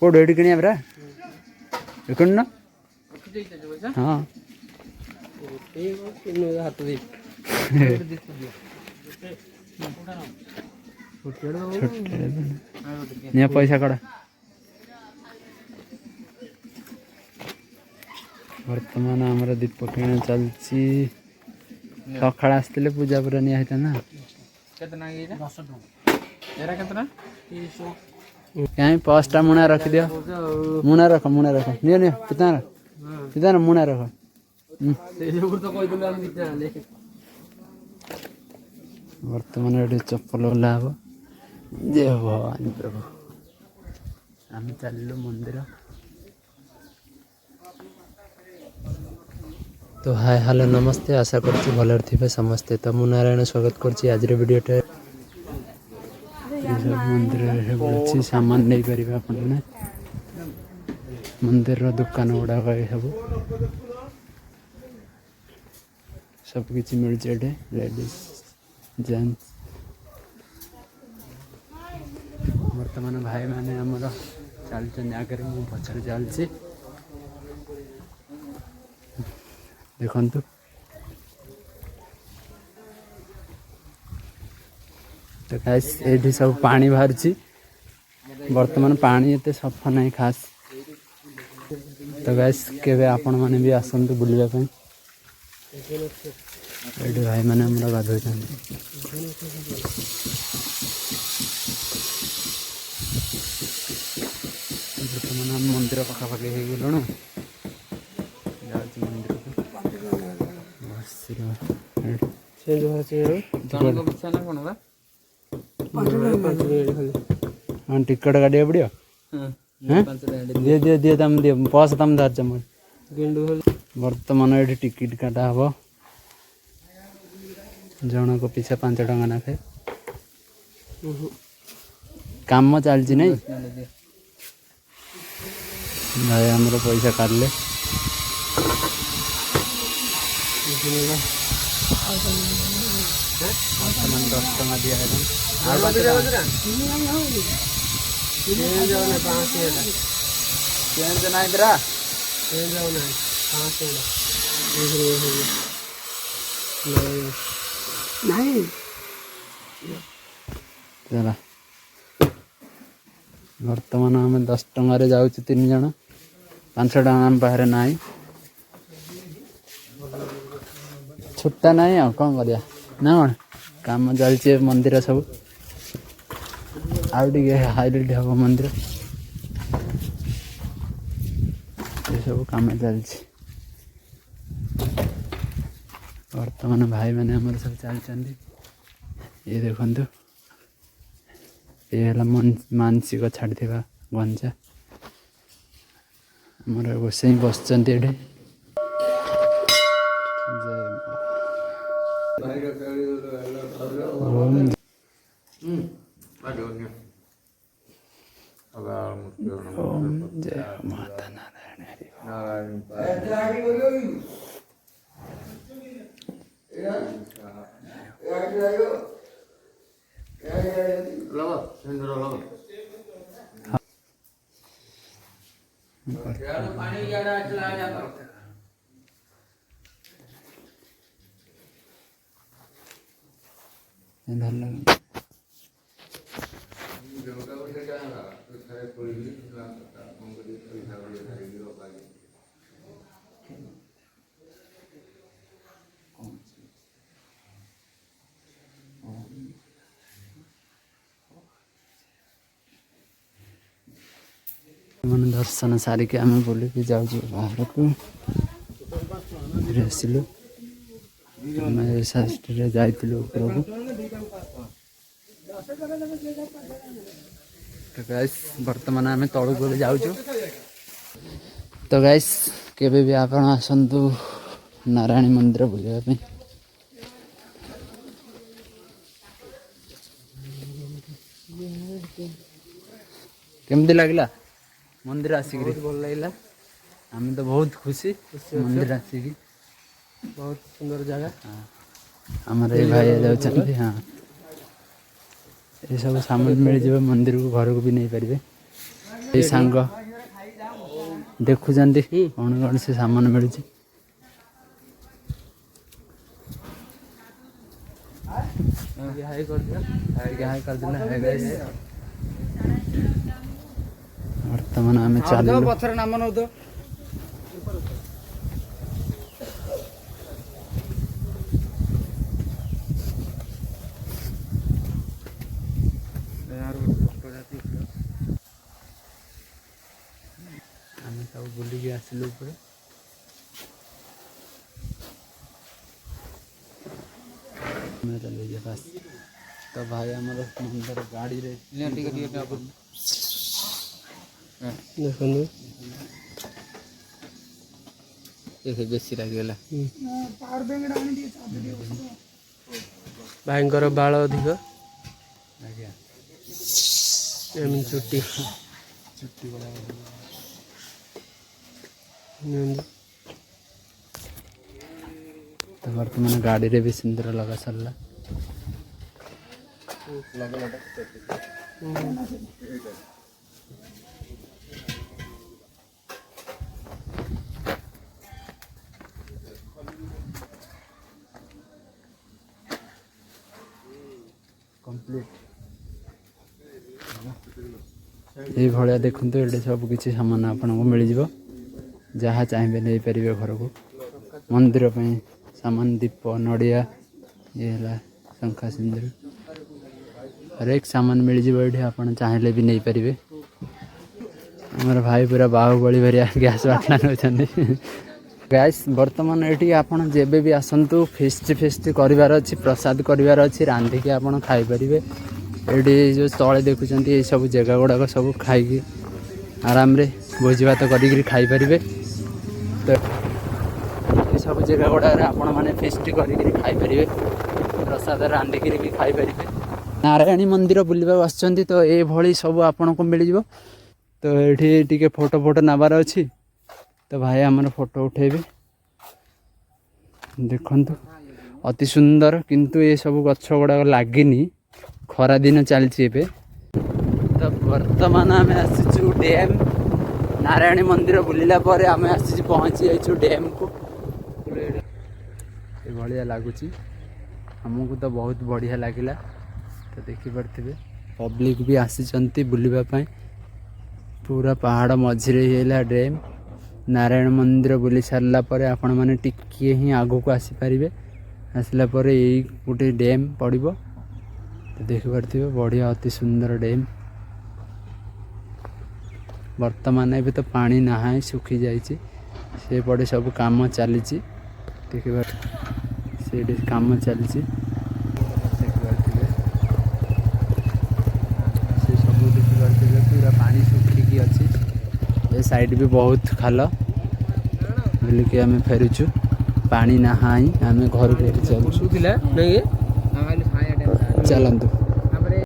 କୋଉଠୁ ଏଇଠି କିଣିବା ପରା କିଣୁନ ହଁ ନିଅ ପଇସା କଡ଼। ବର୍ତ୍ତମାନ ଆମର ଦୀପ କିଣା ଚାଲିଛି। ସକାଳେ ଆସିଥିଲେ ପୂଜା ପୁରା ନିଆ ହେଇଥାନ୍ତା। କାହିଁ ପର୍ସଟା ମୁଣା ରଖିଦିଅ। ମୁଣା ରଖ ନିଅ ନିଅ ପିତାର ମୁଣା ରଖ। ବର୍ତ୍ତମାନ ଏଠି ଚପଲ ଓହ୍ଲା ହବ। ଜୟ ଭବାନୀ ପ୍ରଭୁ। ଆମେ ଚାଲିଲୁ ମନ୍ଦିର। तो हाय हेलो नमस्ते आशा करছি भलରେ ଥିବେ ସମସ୍ତେ। ତ ମୁଁ ନାରାୟଣ ସ୍ୱାଗତ କରୁଛି ଆଜିର ଭିଡ଼ିଓଟେ। ଏସବୁ ମନ୍ଦିରରେ ଅଛି ସାମାନ ନେଇପାରିବେ ଆପଣମାନେ। ମନ୍ଦିରର ଦୋକାନ ଗୁଡ଼ାକ ସବୁ ସବୁକିଛି ମିଳୁଛି ଏଠି ଲେଡ଼ିଜ୍ ଜେଣ୍ଟସ୍। ବର୍ତ୍ତମାନ ଭାଇମାନେ ଆମର ଚାଲିଛନ୍ତି ଆଗରେ, ମୁଁ ପଛରେ ଚାଲିଛି। ଦେଖନ୍ତୁ ତ ଗାଇସ୍ ଏଇଠି ସବୁ ପାଣି ବାହାରୁଛି। ବର୍ତ୍ତମାନ ପାଣି ଏତେ ସଫା ନାହିଁ ଖାସ୍। ତ ଗାଇସ୍ କେବେ ଆପଣମାନେ ବି ଆସନ୍ତୁ ବୁଲିବା ପାଇଁ। ଏଇଠି ଭାଇମାନେ ଆମର ଗାଧୋଇଛନ୍ତି। ବର୍ତ୍ତମାନ ଆମେ ମନ୍ଦିର ପାଖାପାଖି ହେଇଗଲୁଣୁ। ଯାଉଛି ମନ୍ଦିରକୁ। ହଁ ଟିକଟ କାଟିବାକୁ ପଡ଼ିବ। ଦିଅ ତମେ ଦିଅ ପଇସା ତମେ ଧରିଛ ମୋର। ବର୍ତ୍ତମାନ ଏଠି ଟିକେଟ କାଟା ହବ ଜଣଙ୍କ ପିଛା 5 ଟଙ୍କା ନାଖେ। କାମ ଚାଲିଛି ନାଇଁ ଭାଇ ଆମର ପଇସା କାଟିଲେ। ବର୍ତ୍ତମାନ 10 ଟଙ୍କା ଦିଆ ହେଲା। ଆଉ 5 ଟଙ୍କା ଚେଞ୍ଜ ନାହିଁ ପରା। ଚାଲ ବର୍ତ୍ତମାନ ଆମେ 10 ଟଙ୍କାରେ ଯାଉଛୁ 3 ଜଣ। 5 ଟଙ୍କା ଆମ ପାଖରେ ନାହିଁ। ଛୁଟା ନାହିଁ ଆଉ କ'ଣ କରିବା ନା କ'ଣ। କାମ ଚାଲିଛି ମନ୍ଦିର ସବୁ। ଆଉ ଟିକେ ହାଇଲାଇଟ୍ ହେବ ମନ୍ଦିର। ଏସବୁ କାମ ଚାଲିଛି। ବର୍ତ୍ତମାନ ଭାଇମାନେ ଆମର ସବୁ ଚାଲିଛନ୍ତି। ଇଏ ଦେଖନ୍ତୁ ଇଏ ହେଲା ମାନସିକ ଛାଡ଼ିଥିବା ଗଞ୍ଜା। ଆମର ଗୋସାଇଁ ବସିଛନ୍ତି ଏଠି। ओम जय माता नारायण हरि ମାନେ ଦର୍ଶନ ସାରିକି ଆମେ ବୁଲିକି ଯାଉଛୁ ବାହାରକୁ। ଆସିଲୁ ଆମେ ଷଷ୍ଠୀରେ ଯାଇଥିଲୁ ଉପରକୁ। ତ ଗାଇସ୍ ବର୍ତ୍ତମାନ ଆମେ ତଳକୁ ଯାଉଛୁ। ତ ଗାଇସ୍ କେବେ ବି ଆପଣ ଆସନ୍ତୁ ନାରାୟଣୀ ମନ୍ଦିର ବୁଲିବା ପାଇଁ। କେମିତି ଲାଗିଲା ମନ୍ଦିର ଆସିକି? ଭଲ ଲାଗିଲା। ଆମେ ତ ବହୁତ ଖୁସି ମନ୍ଦିର ଆସିକି। ବହୁତ ସୁନ୍ଦର ଜାଗା। ଆମର ଏଇ ଭାଇ ଯାଉଛନ୍ତି। ହଁ ଏସବୁ ସାମାନ ମିଳିଯିବ ମନ୍ଦିରକୁ, ଘରକୁ ବି ନେଇପାରିବେ। ଏଇ ସାଙ୍ଗ ଦେଖୁଛନ୍ତି କ'ଣ କ'ଣ ସେ ସାମାନ ମିଳୁଛି। ବର୍ତ୍ତମାନ ଆମେ ଚାଲିଲୁ। ପଛରେ ନାମ ନଉ ତ ଆମେ ସବୁ ବୁଲିକି ଆସିଲୁ ଉପରେ। ତ ଭାଇ ଆମର ମନ୍ଦିର ଗାଡ଼ିରେ ଦେଖନ୍ତୁ ବେଶୀ ଲାଗିଗଲା। ଭାଇଙ୍କର ବାଳ ଅଧିକ ଆଜ୍ଞା ଏମିତି ଚୁଟି ତ ବର୍ତ୍ତମାନ ଗାଡ଼ିରେ ବି ସିନ୍ଦୁର ଲଗା ସରିଲା। ଏଇଭଳିଆ ଦେଖନ୍ତୁ ଏଠି ସବୁ କିଛି ସାମାନ ଆପଣଙ୍କୁ ମିଳିଯିବ। ଯାହା ଚାହିଁବେ ନେଇପାରିବେ ଘରକୁ। ମନ୍ଦିର ପାଇଁ ସାମାନ ଦୀପ ନଡ଼ିଆ ଇଏ ହେଲା ଶଙ୍ଖା ସିନ୍ଦୁର ହରେକ ସାମାନ ମିଳିଯିବ ଏଠି। ଆପଣ ଚାହିଁଲେ ବି ନେଇପାରିବେ। ଆମର ଭାଇ ପୁରା ବାହୁବଳି ଭଳିଆ ଗ୍ୟାସ୍ ବାଟଣା ନେଉଛନ୍ତି। ଗ୍ୟାସ୍ ବର୍ତ୍ତମାନ ଏଠି ଆପଣ ଯେବେ ବି ଆସନ୍ତୁ ଫିଷ୍ଟ କରିବାର ଅଛି, ପ୍ରସାଦ କରିବାର ଅଛି, ରାନ୍ଧିକି ଆପଣ ଖାଇପାରିବେ। ଏଠି ଯେଉଁ ତଳେ ଦେଖୁଛନ୍ତି ଏଇସବୁ ଜାଗା ଗୁଡ଼ାକ ସବୁ ଖାଇକି ଆରାମରେ ଭୋଜି ଭାତ କରିକିରି ଖାଇପାରିବେ। ତ ଏସବୁ ଜାଗା ଗୁଡ଼ାକରେ ଆପଣମାନେ ଫିଷ୍ଟ କରିକିରି ଖାଇପାରିବେ, ପ୍ରସାଦ ରାନ୍ଧିକିରି ବି ଖାଇପାରିବେ। ନାରାୟଣୀ ମନ୍ଦିର ବୁଲିବାକୁ ଆସିଛନ୍ତି ତ ଏଇଭଳି ସବୁ ଆପଣଙ୍କୁ ମିଳିଯିବ। ତ ଏଠି ଟିକେ ଫଟୋ ନେବାର ଅଛି ତ ଭାଇ ଆମର ଫଟୋ ଉଠେଇବେ। ଦେଖନ୍ତୁ ଅତି ସୁନ୍ଦର, କିନ୍ତୁ ଏସବୁ ଗଛ ଗୁଡ଼ାକ ଲାଗିନି, ଖରା ଦିନ ଚାଲିଛି ଏବେ। ତ ବର୍ତ୍ତମାନ ଆମେ ଆସିଛୁ ଡ୍ୟାମ୍। ନାରାୟଣୀ ମନ୍ଦିର ବୁଲିଲା ପରେ ଆମେ ଆସିଛୁ ପହଞ୍ଚି ଯାଇଛୁ ଡ୍ୟାମ୍କୁ। ଏଭଳିଆ ଲାଗୁଛି ଆମକୁ ତ ବହୁତ ବଢ଼ିଆ ଲାଗିଲା। ତ ଦେଖିପାରୁଥିବେ ପବ୍ଲିକ୍ ବି ଆସିଛନ୍ତି ବୁଲିବା ପାଇଁ। ପୁରା ପାହାଡ଼ ମଝିରେ ହେଲା ଡ୍ୟାମ୍। ନାରାୟଣ ମନ୍ଦିର ବୁଲି ସାରିଲା ପରେ ଆପଣମାନେ ଟିକିଏ ହିଁ ଆଗକୁ ଆସିପାରିବେ। ଆସିଲା ପରେ ଏଇ ଗୋଟେ ଡ୍ୟାମ୍ ପଡ଼ିବ। ତ ଦେଖିପାରୁଥିବେ ବଢ଼ିଆ ଅତି ସୁନ୍ଦର ଡ୍ୟାମ୍। ବର୍ତ୍ତମାନ ଏବେ ତ ପାଣି ନାହିଁ, ଶୁଖିଯାଇଛି। ସେପଟେ ସବୁ କାମ ଚାଲିଛି। ଦେଖିପାରୁ ସେଇଠି କାମ ଚାଲିଛି। ଦେଖିପାରୁଥିବେ ସେ ସବୁ ଦେଖିପାରୁଥିବେ ପୁରା ପାଣି ଶୁଖିକି ଅଛି। ଏ ସାଇଡ଼୍ ବି ବହୁତ ଖାଲ। ବୁଲିକି ଆମେ ଫେରୁଛୁ, ପାଣି ନାହିଁ, ଆମେ ଘରକୁ ଚାଲୁଛୁ। ଚାଲନ୍ତୁ।